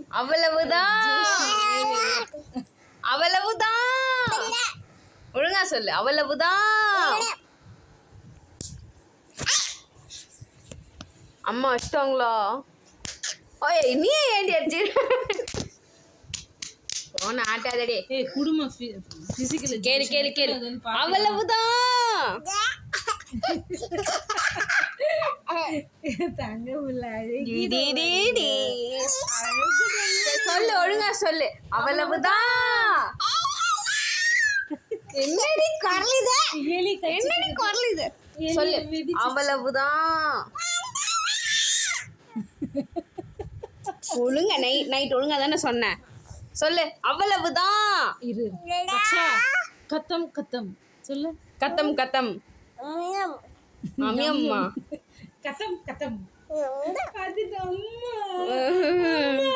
அவ்வளவுதான். அவ்வளவுதான். ஒழுங்கா சொல்லு. அவ்வளவுதான். அம்மா வச்சிட்டாங்களா? ஓய் நீ ஏண்டி அடிச்சு போன ஆட்டாதடி. குடும்ப பிசிக்கல் கேளு கேளு கேளு. அவ்வளவுதான். தங்க உள்ள சொல்லு ஒழுங்கா சொல்லு. அவ்வளவுதான். என்னடி குரலுது? என்னடி குரலுது? சொல்லு. அவ்வளவுதான். ஒழுங்கா நைட் ஒழுங்கா தானே சொன்னேன். சொல்லு. அவ்வளவுதான். இரு கத்தம் கத்தம் சொல்லு. கத்தம் கத்தம். அம்மா கத்தம் கத்தம் அது அம்மா